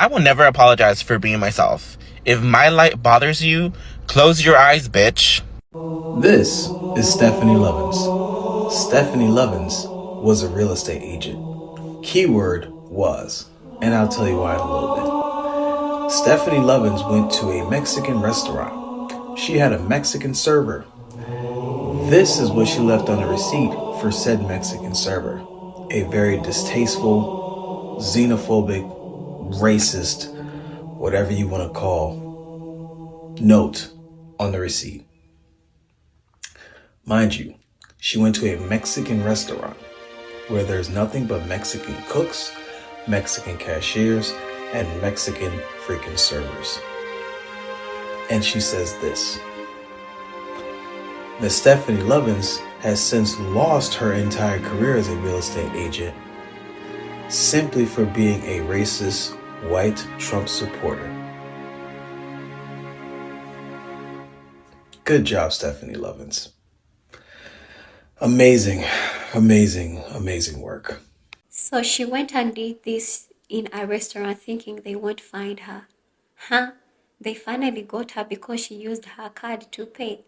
I will never apologize for being myself. If my light bothers you, close your eyes, bitch. This is Stephanie Lovins. Stephanie Lovins was a real estate agent. Keyword was, and I'll tell you why in a little bit. Stephanie Lovins went to a Mexican restaurant. She had a Mexican server. This is what she left on the receipt for said Mexican server. A very distasteful, xenophobic, racist, whatever you want to call, note on the receipt. Mind you, she went to a Mexican restaurant where there's nothing but Mexican cooks, Mexican cashiers, and Mexican freaking servers. And she says this: Miss Stephanie Lovins has since lost her entire career as a real estate agent simply for being a racist white Trump supporter. Good job, Stephanie Lovins. Amazing, amazing, amazing work. So she went and did this in a restaurant thinking they won't find her. Huh? They finally got her because she used her card to pay.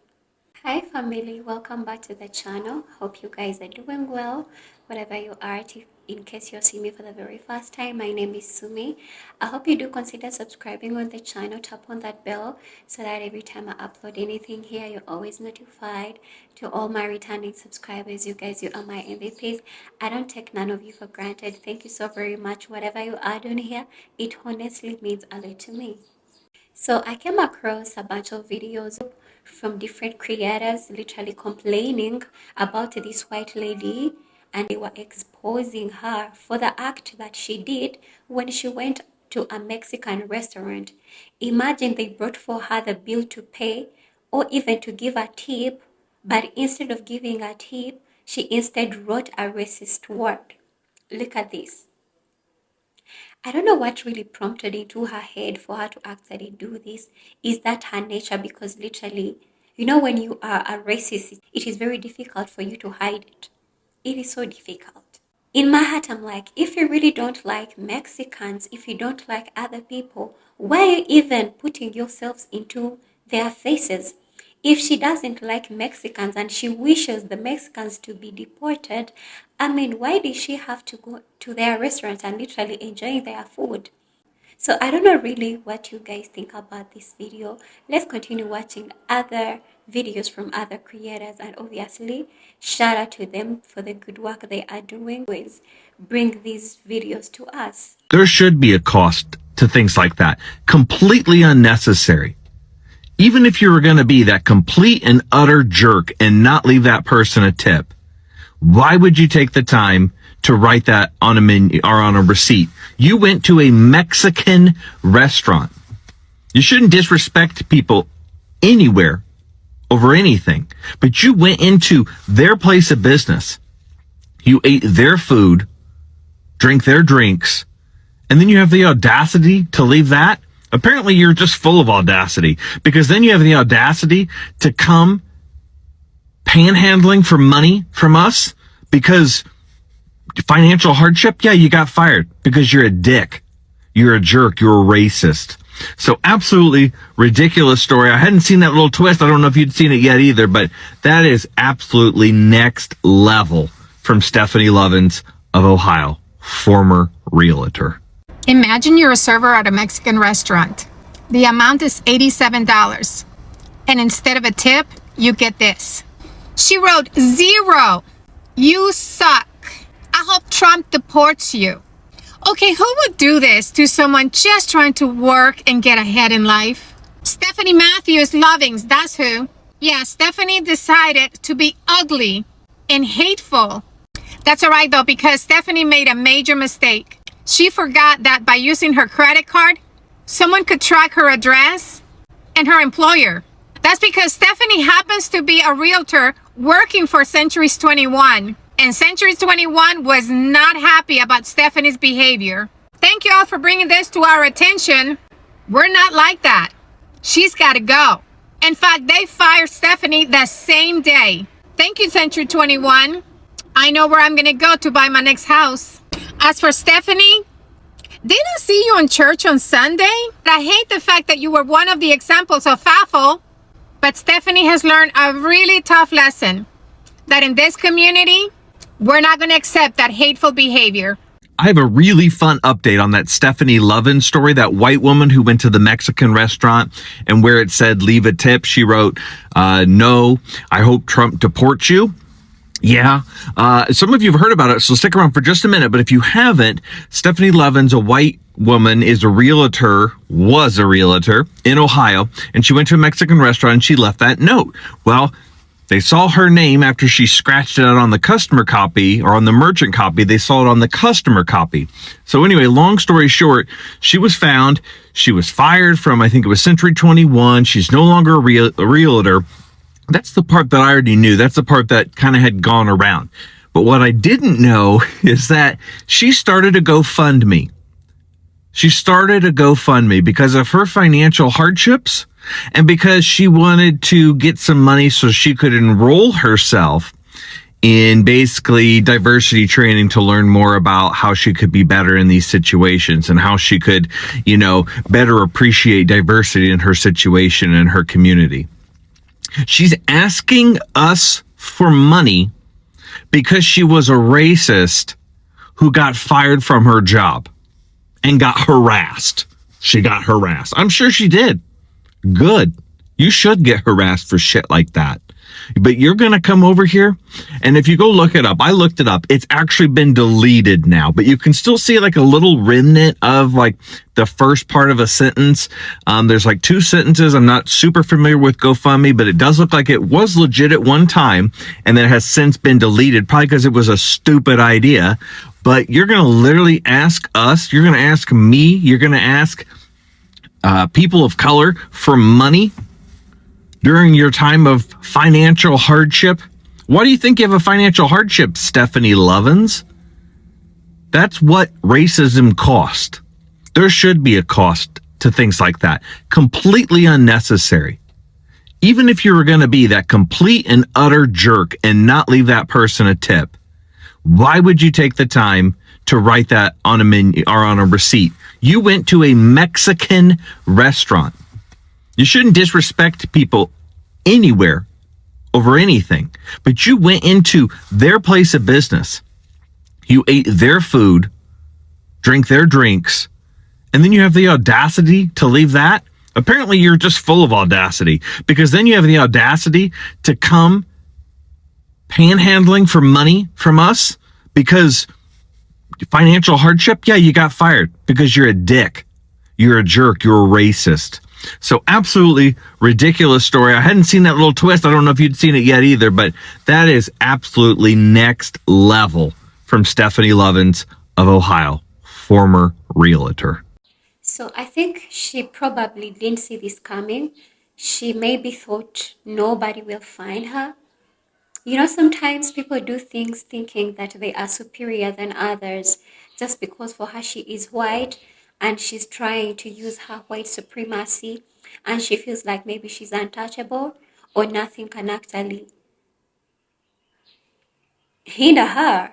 Hi family, welcome back to the channel. Hope you guys are doing well wherever you are. In case you're seeing me for the very first time, my name is Sumi. I hope you do consider subscribing on the channel. Tap on that bell so that every time I upload anything here, you're always notified. To all my returning subscribers, you guys, you are my MVPs. I don't take none of you for granted. Thank you so very much. Whatever you are doing here, it honestly means a lot to me. So I came across a bunch of videos from different creators literally complaining about this white lady, and they were exposing her for the act that she did when she went to a Mexican restaurant. Imagine they brought for her the bill to pay or even to give a tip, but instead of giving a tip, she instead wrote a racist word. Look at this. I don't know what really prompted into her head for her to actually do this. Is that her nature? Because literally, you know, when you are a racist, it is very difficult for you to hide it. It is so difficult. In my heart, I'm like, if you really don't like Mexicans, if you don't like other people, why are you even putting yourselves into their faces? If she doesn't like Mexicans and she wishes the Mexicans to be deported, I mean, why did she have to go to their restaurant and literally enjoy their food? So I don't know really what you guys think about this video. Let's continue watching other videos from other creators, and obviously shout out to them for the good work they are doing. Always bring these videos to us. There should be a cost to things like that. Completely unnecessary. Even if you were going to be that complete and utter jerk and not leave that person a tip, why would you take the time to write that on a menu or on a receipt? You went to a Mexican restaurant. You shouldn't disrespect people anywhere over anything, but you went into their place of business. You ate their food, drank their drinks, and then you have the audacity to leave that. Apparently you're just full of audacity, because then you have the audacity to come panhandling for money from us because financial hardship. Yeah, you got fired because you're a dick. You're a jerk. You're a racist. So absolutely ridiculous story. I hadn't seen that little twist. I don't know if you'd seen it yet either, but that is absolutely next level from Stephanie Lovins of Ohio, former realtor. Imagine you're a server at a Mexican restaurant. The amount is $87. And instead of a tip, you get this. She wrote 0. You suck. I hope Trump deports you. Okay, who would do this to someone just trying to work and get ahead in life? Stephanie Matthews Lovings, that's who. Yeah, Stephanie decided to be ugly and hateful. That's all right though, because Stephanie made a major mistake. She forgot that by using her credit card, someone could track her address and her employer. That's because Stephanie happens to be a realtor working for Centuries 21. And Centuries 21 was not happy about Stephanie's behavior. Thank you all for bringing this to our attention. We're not like that. She's got to go. In fact, they fired Stephanie the same day. Thank you, Century 21. I know where I'm going to go to buy my next house. As for Stephanie, Didn't see you in church on Sunday. I hate the fact that you were one of the examples of FAFO, but Stephanie has learned a really tough lesson that in this community, we're not going to accept that hateful behavior. I have a really fun update on that Stephanie Lovin story, that white woman who went to the Mexican restaurant and where it said leave a tip, she wrote, no, I hope Trump deports you. Yeah, some of you have heard about it, so stick around for just a minute. But if you haven't, Stephanie Lovin's a white woman, was a realtor in Ohio, and she went to a Mexican restaurant and she left that note. Well, they saw her name after she scratched it out on the customer copy or on the merchant copy. They saw it on the customer copy. So anyway, long story short, she was found. She was fired from, I think it was Century 21. She's no longer a realtor. That's the part that I already knew. That's the part that kind of had gone around. But what I didn't know is that she started a GoFundMe. She started a GoFundMe because of her financial hardships and because she wanted to get some money so she could enroll herself in basically diversity training to learn more about how she could be better in these situations and how she could, better appreciate diversity in her situation and her community. She's asking us for money because she was a racist who got fired from her job and got harassed. She got harassed. I'm sure she did. Good. You should get harassed for shit like that. But you're going to come over here, and if you go look it up, I looked it up. It's actually been deleted now, but you can still see like a little remnant of like the first part of a sentence. There's like two sentences. I'm not super familiar with GoFundMe, but it does look like it was legit at one time, and then it has since been deleted, probably because it was a stupid idea. But you're going to literally ask us, you're going to ask me, you're going to ask people of color for money during your time of financial hardship. Why do you think you have a financial hardship, Stephanie Lovins? That's what racism cost. There should be a cost to things like that. Completely unnecessary. Even if you were going to be that complete and utter jerk and not leave that person a tip, why would you take the time to write that on a menu or on a receipt? You went to a Mexican restaurant. You shouldn't disrespect people anywhere over anything, but you went into their place of business. You ate their food, drank their drinks, and then you have the audacity to leave that? Apparently you're just full of audacity, because then you have the audacity to come panhandling for money from us because financial hardship. Yeah, you got fired because you're a dick. You're a jerk. You're a racist. So absolutely ridiculous story. I hadn't seen that little twist. I don't know if you'd seen it yet either, but that is absolutely next level from Stephanie Lovins of Ohio, former realtor. So I think she probably didn't see this coming. She maybe thought nobody will find her. Sometimes people do things thinking that they are superior than others just because for her she is white and she's trying to use her white supremacy and she feels like maybe she's untouchable or nothing can actually hinder her.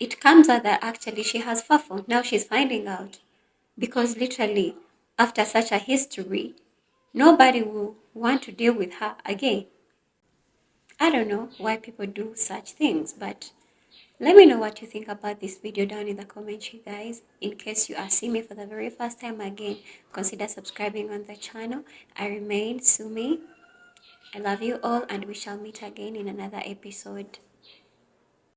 It comes out that actually she has FAFO. Now she's finding out because literally after such a history, nobody will want to deal with her again. I don't know why people do such things, but let me know what you think about this video down in the commentary, guys. In case you are seeing me for the very first time, again, consider subscribing on the channel. I remain Sumi. I love you all, and we shall meet again in another episode.